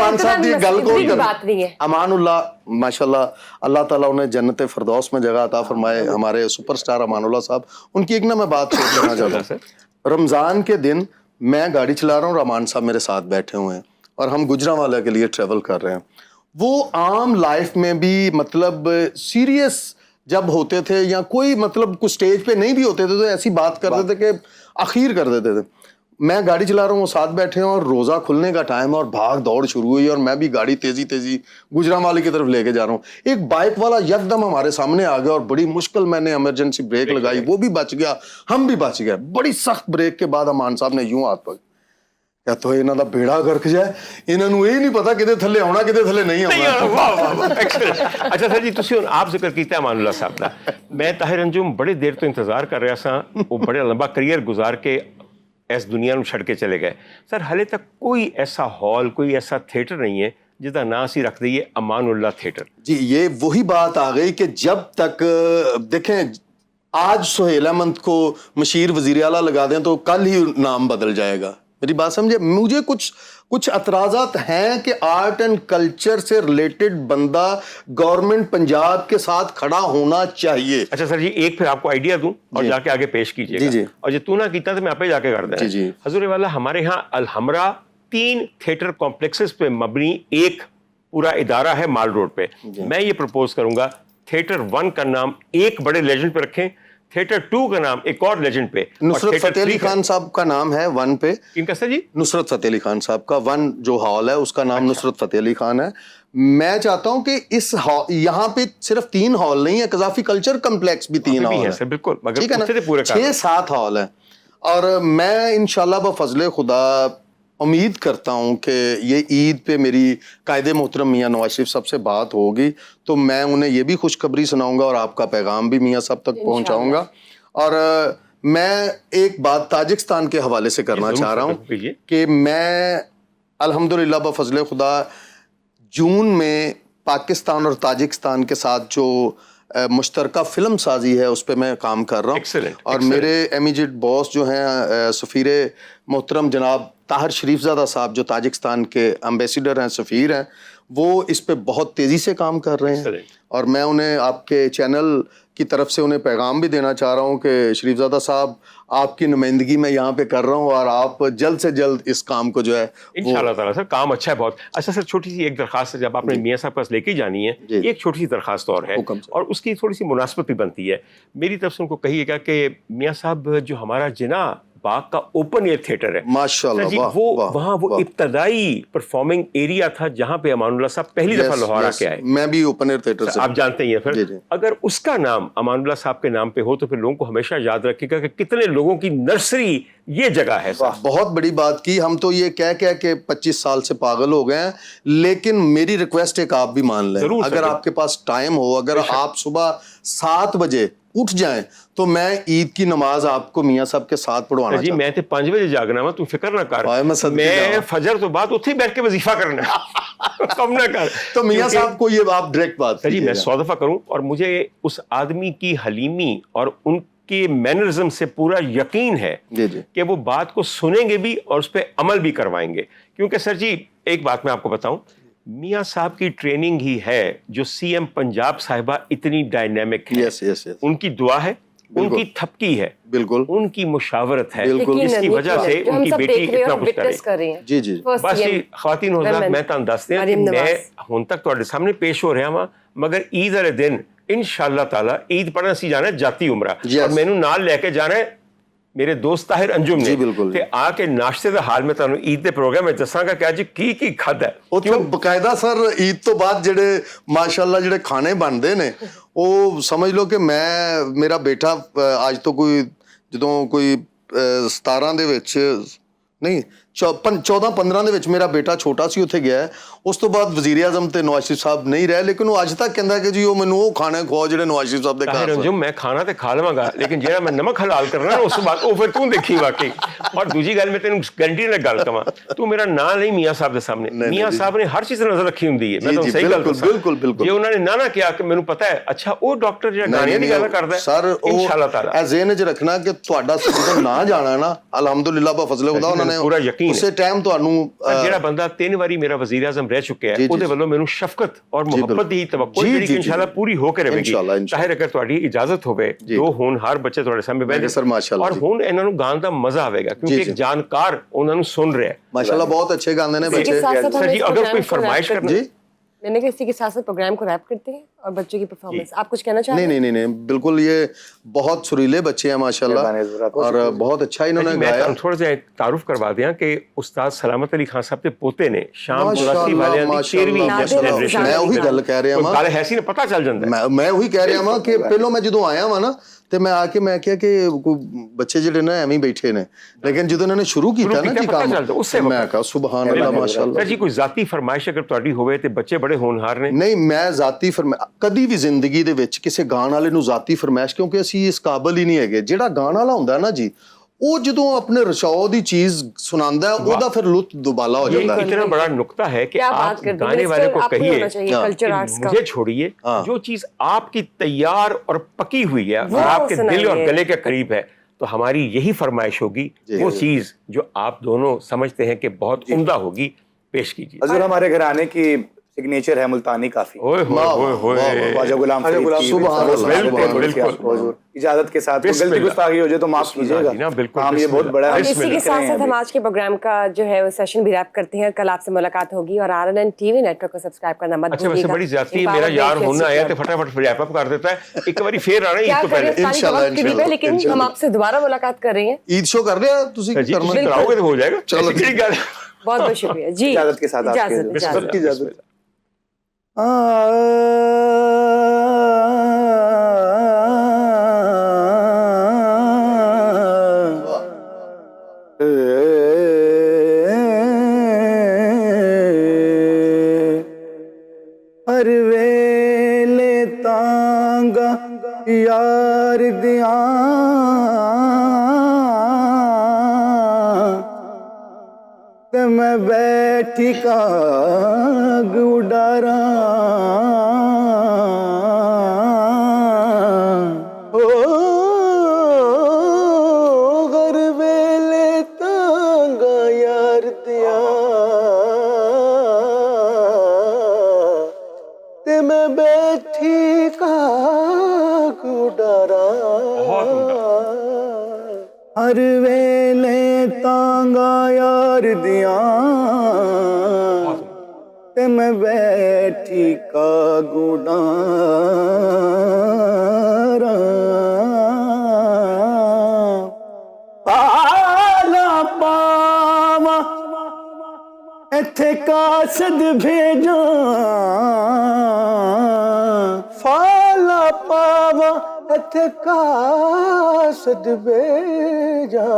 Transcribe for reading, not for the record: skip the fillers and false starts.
अमान साहब की गल को अमान उल्लाह माशाल्लाह अल्लाह ताला उन्हें जन्नत फिरदौस में जगह अता फरमाए, हमारे सुपरस्टार अमान उल्लाह साहब। उनकी एक ना मैं बात शेयर करना चाहता हूँ। रमज़ान के दिन मैं गाड़ी चला रहा हूँ और अमान साहब मेरे साथ बैठे हुए हैं और हम गुजरांवाला के लिए ट्रेवल कर रहे हैं। वो आम लाइफ में भी मतलब सीरियस जब होते थे या कोई मतलब कुछ स्टेज पे नहीं भी होते थे तो ऐसी बात कर देते थे कि आखिर कर देते थे। मैं गाड़ी चला रहा हूँ, वो साथ बैठे हैं और रोज़ा खुलने का टाइम है और भाग दौड़ शुरू हुई और मैं भी गाड़ी तेजी तेजी गुजरांवाले की तरफ लेके जा रहा हूँ। एक बाइक वाला यकदम हमारे सामने आ गया और बड़ी मुश्किल मैंने इमरजेंसी ब्रेक लगाई, वो भी बच गया, हम भी बच गए। बड़ी सख्त ब्रेक के बाद अमान साहब ने यूं हाथ पकड़ तो इन्हों का बेड़ा गर्क जाए, इन्हों ये नहीं पता किते थले आना किते थले नहीं आना। अच्छा सर जी, तुसी हुण आप जिक्र कीता अमानुल्लाह साहब दा, मैं ताहिर अंजुम बड़े देर तो इंतजार कर रहा सा, वो बड़े लंबा करियर गुजार के इस दुनिया में छड़ के चले गए। सर हाले तक कोई ऐसा हॉल, कोई ऐसा थिएटर नहीं है जिसका नाम सी रख दिए अमानुल्लाह थिएटर। जी ये वही बात आ गई कि जब तक देखें आज सुहेल अहमद को मशीर वजीर आला लगा दें तो कल ही नाम बदल जाएगा। मेरी बात समझे, मुझे कुछ एतराज़ात हैं कि आर्ट एंड कल्चर से रिलेटेड बंदा गवर्नमेंट पंजाब के साथ खड़ा होना चाहिए। अच्छा सर जी, एक फिर आपको आइडिया दूं और जाके आगे पेश कीजिएगा। जी जी। और जो तू ना कीता तो मैं आपे जाके कर दूं। जी जी। हजूर वाला हमारे यहाँ अलहमरा 3 थिएटर कॉम्प्लेक्सेस पे मबनी एक पूरा इदारा है माल रोड पे। मैं ये प्रपोज करूंगा थिएटर 1 का नाम एक बड़े लेजेंड पे रखें, थिएटर 2 का नाम एक और लेजेंड पे। नुसरत फतेह अली खान साहब का नाम है 1 पे। किनका सर जी? नुसरत फतेह अली खान साहब का 1 जो हॉल है उसका नाम नुसरत फतेह अली खान है। मैं चाहता हूं कि इस यहाँ पे सिर्फ 3 हॉल नहीं है, कज़ाफ़ी कल्चर कम्प्लेक्स भी 3 हॉल है। बिल्कुल, मगर ठीक है ना, उससे तो पूरे 6-7 हॉल है। और मैं इंशाल्लाह बफज़ले खुदा उम्मीद करता हूं कि ये ईद पे मेरी कायदे मोहतरम मियाँ नवाज शरीफ साहब से बात होगी तो मैं उन्हें ये भी खुशखबरी सुनाऊंगा और आपका पैगाम भी मियाँ साहब तक पहुंचाऊंगा। और मैं एक बात ताजिकिस्तान के हवाले से करना चाह रहा हूँ कि मैं अल्हम्दुलिल्लाह बफज़ले खुदा जून में पाकिस्तान और ताजिकिस्तान के साथ जो मुश्तरका फिल्म साजी है उस पर मैं काम कर रहा हूँ। और मेरे इमीडिएट बॉस जो हैं सफ़ीर मोहतरम जनाब ताहिर शरीफजादा साहब जो ताजिकिस्तान के एम्बेसडर हैं, सफ़ीर हैं, वो इस पे बहुत तेज़ी से काम कर रहे हैं। और मैं उन्हें आपके चैनल की तरफ से उन्हें पैगाम भी देना चाह रहा हूँ कि शरीफजादा साहब आपकी नुमाइंदगी मैं यहाँ पे कर रहा हूँ और आप जल्द से जल्द इस काम को जो है इंशाअल्लाह ताला। सर काम अच्छा है बहुत। अच्छा सर, छोटी सी एक दरखास्त है, जब आपने मियाँ साहब पास लेके जानी है, एक छोटी सी दरखास्त और है और उसकी थोड़ी सी मुनासबत भी बनती है। मेरी तरफ से उनको कहिएगा कि मियाँ साहब जो हमारा जिना बाग का ओपन एयर थिएटर है माशाल्लाह, वो वहाँ वो इब्तदाई परफॉर्मिंग एरिया था जहाँ पे अमानुल्लाह साहब पहली दफा लाहौर आके आए। मैं भी ओपन एयर थिएटर से, आप जानते ही हैं। फिर अगर उसका नाम अमानुल्लाह साहब के नाम पे हो तो फिर लोगों को हमेशा याद रखिएगा कि कितने लोगों की नर्सरी ये जगह है। बहुत बड़ी बात की, हम तो ये कह के 25 साल से पागल हो गए हैं, लेकिन मेरी रिक्वेस्ट एक आप भी मान लें, अगर आपके पास टाइम हो, अगर आप सुबह 7 बजे उठ जाएं तो मैं ईद की नमाज आपको मियाँ साहब के साथ पढ़वाना जी। मैं तो 5 बजे जागना वा, तू फिक्र ना कर, मैं फजर तो बाद उत्थे बैठ के वजीफा करना कम ना कर। तो मियाँ साहब को ये आप डायरेक्ट बात जी, मैं 100 दफा करूं और मुझे उस आदमी की हलीमी और उनके मैनरिज्म से पूरा यकीन है कि वो बात को सुनेंगे भी और उस पर अमल भी करवाएंगे। क्योंकि सर जी एक बात मैं आपको बताऊं, मियाँ साहब की ट्रेनिंग ही है जो सीएम पंजाब साहिबा इतनी डायनेमिक है। yes. उनकी दुआ है, उनकी थपकी है, बिल्कुल उनकी मुशावरत है, इसकी वजह से उनकी बेटी इतना कुछ करे। जी जी बस ख़वातीन हज़रात मैं तुहानू दस दियां कि मैं हुण तक तुहाडे सामने पेश हो रहा हाँ, मगर ईद वाले दिन इंशाअल्लाह ताला ईद पढ़न असीं जाना जाती उमरा और मैनू नाल लैके जाना है मेरे दोस्त ताहिर अंजुम ने। बिल्कुल ते आके नाश्ते का हाल में तुहानू ईद के प्रोग्राम में दसांगा कि अज की खादा है। क्यों बकायदा सर ईद तो बाद जेडे माशाअल्लाह जेडे खाने बनते ने वो समझ लो कि मैं मेरा बेटा आज तो कोई ਜਦੋਂ ਕੋਈ 17 ਦੇ ਵਿੱਚ ਨਹੀਂ 14-15 ਦੇ ਵਿੱਚ ਮੇਰਾ ਬੇਟਾ ਛੋਟਾ ਸੀ ਉੱਥੇ ਗਿਆ। ਉਸ ਤੋਂ ਬਾਅਦ ਵਜ਼ੀਰ ਆਜ਼ਮ ਤੇ ਨਵਾਜ਼ ਸ਼ਰੀਫ ਸਾਹਿਬ ਨਹੀਂ ਰਹੇ, ਲੇਕਿਨ ਉਹ ਅੱਜ ਤੱਕ ਕਹਿੰਦਾ ਕਿ ਜੀ ਉਹ ਮੈਨੂੰ ਉਹ ਖਾਣੇ ਖਵਾਓ ਜਿਹੜੇ ਨਵਾਜ਼ ਸ਼ਰੀਫ ਸਾਹਿਬ ਦੇ ਘਰ जो मैं खाना तो खा लवांगा लेकिन जेड़ा मैं नमक हलाल करना ना उस बात वो फिर तू देखी वाकई। और दूसरी गल मैं तेन गारंटी नाल गल कवां, तू मेरा नाम नहीं मियाँ साहब के सामने, मियाँ साहब ने हर चीज़ नजर रखी हुंदी है। मैं तो सही गल दसां, बिल्कुल जे उन्होंने ना किया कि मैनू पता है अच्छा वो डॉक्टर जेड़ा गाने दी गल करदा है सर इंशाअल्लाह ताला ए ज़हन च रखना कि तुहाडा सिस्टम ना जाना ना अल्हम्दुलिल्लाह बफज़ले खुदा उन्होंने पूरा यकीन ਯਕੀਨ ਉਸੇ ਟਾਈਮ ਤੁਹਾਨੂੰ ਜਿਹੜਾ ਬੰਦਾ 3 ਵਾਰੀ ਮੇਰਾ ਵਜ਼ੀਰ ਆਜ਼ਮ ਰਹਿ ਚੁੱਕਿਆ ਹੈ ਉਹਦੇ ਵੱਲੋਂ ਮੈਨੂੰ ਸ਼ਫਕਤ ਔਰ ਮੁਹੱਬਤ ਦੀ ਤਵੱਕੁ ਜਿਹੜੀ ਕਿ ਇਨਸ਼ਾਅੱਲਾ ਪੂਰੀ ਹੋ ਕੇ ਰਹੇਗੀ। ਤਾਹਿਰ ਅਗਰ ਤੁਹਾਡੀ ਇਜਾਜ਼ਤ ਹੋਵੇ, ਦੋ ਹੋਣਹਾਰ ਬੱਚੇ ਤੁਹਾਡੇ ਸਾਹਮਣੇ ਬੈਠੇ ਸਰ ਮਾਸ਼ਾਅੱਲਾ, ਔਰ ਹੁਣ ਇਹਨਾਂ ਨੂੰ ਗਾਣ ਦਾ ਮਜ਼ਾ ਆਵੇਗਾ ਕਿਉਂਕਿ ਇੱਕ ਜਾਣਕਾਰ ਉਹਨਾਂ ਨੂੰ ਸੁਣ ਰਿਹਾ ਹੈ। ਮਾਸ਼ਾਅੱਲਾ ਬਹੁਤ ਅੱਛੇ ਗਾਉਂਦੇ ਨੇ ਬੱਚੇ। ਸਰ ਜੀ अगर कोई फरमाइश करना, जी मैंने कहा इसी के साथ साथ प्रोग्राम को रैप करते हैं और बच्चों की परफॉर्मेंस, आप कुछ कहना चाहते हैं? नहीं, बिल्कुल, ये बहुत सुरीले बच्चे हैं माशाल्लाह और बहुत अच्छा इन्होंने गाया। मैं थोड़ा सा तारुफ करवा दिया कि उस्ताद सलामत अली खान साहब के पोते ने शाम गुलासी वाले दी 13वीं जनरेशन मैं वही गल कह रहा हां, गल हैसी ने पता चल ਜਾਂਦਾ मैं वही कह रहा हां कि ਪਹਿਲੋਂ ਮੈਂ ਜਦੋਂ ਆਇਆ ਵਾਂ ਨਾ ਤੇ ਮੈਂ ਆ ਕੇ ਮੈਂ ਕਿਹਾ ਕਿ ਬੱਚੇ ਜਿਹੜੇ ਨਾ ਐਵੇਂ ਹੀ ਬੈਠੇ ਨੇ, ਲੇਕਿਨ ਜਦੋਂ ਇਹਨਾਂ ਨੇ ਸ਼ੁਰੂ ਕੀਤਾ ਨਾ ਜੀ ਕੰਮ, ਮੈਂ ਕਹਾ ਸੁਭਾਨ ਅੱਲਾਹ ਮਾਸ਼ਾਅੱਲਾ। ਜੀ ਕੋਈ ਜ਼ਾਤੀ ਫਰਮਾਇਸ਼ ਅਗਰ ਤੁਹਾਡੀ ਹੋਵੇ ਤੇ ਬੱਚੇ ਬੜੇ ਹੋਣਹਾਰ ਨੇ। ਨਹੀਂ, ਮੈਂ ਜ਼ਾਤੀ ਕਦੀ ਵੀ ਜ਼ਿੰਦਗੀ ਦੇ ਵਿੱਚ ਕਿਸੇ ਗਾਣ ਵਾਲੇ ਨੂੰ ਜ਼ਾਤੀ ਫਰਮਾਇਸ਼, ਕਿਉਂਕਿ ਅਸੀਂ ਇਸ ਕਾਬਲ ਹੀ ਨਹੀਂ ਹੈਗੇ। ਜਿਹੜਾ ਗਾਣ ਵਾਲਾ ਹੁੰਦਾ ਨਾ ਜੀ, ਉਹ ਜਦੋਂ ਆਪਣੇ ਰਸ਼ਾਓ ਦੀ ਚੀਜ਼ ਸੁਣਾਉਂਦਾ ਉਹਦਾ ਫਿਰ ਲੁਤਫ ਦੁਬਾਲਾ ਹੋ ਜਾਂਦਾ है। इतना बड़ा नुक्ता है कि आप गाने वाले को कहिए मुझे छोड़िए, जो चीज आपकी तैयार और पकी हुई है और आपके दिल और गले के करीब है, तो हमारी यही फरमाइश होगी वो चीज जो आप दोनों समझते हैं कि बहुत उम्दा होगी, पेश कीजिए। हजूर, हमारे घराने की सिग्नेचर है मुल्तानी काफी। ख्वाजा गुलाम फरीद, इजाजत के साथ गलती गुस्ताखी हो जाए तो माफ कीजिएगा। काम ये बहुत बड़ा है। इसी के साथ साथ हम आज के प्रोग्राम का जो है वो सेशन भी रैप करते हैं। कल आपसे मुलाकात होगी और RNN टीवी नेटवर्क को सब्सक्राइब करना मत भूलिएगा। अच्छा, बड़ी ज्यादती है, मेरा यार होना आया तो फटाफट रैप अप कर देता है। एक बारी फिर आना ईद तो पहले इंशाल्लाह, लेकिन हम आपसे दोबारा मुलाकात कर रहे हैं। ईद शो कर रहे हैं तुसी कराओगे तो हो जाएगा। चलो ठीक है, बहुत बहुत शुक्रिया जी। इजाजत के साथ इजाजत। हर वेले तांगा यार दिया ते मैं बैठी काग उडारा हर वेले तांगा यार दिया ते मैं बैठी काग उडारा हर वेले तांगा यार दिया ते मैं बैठी का गुडारा पाला पावा इत्थे कासद भेजा फाला पावा इत्थे कासद भेजा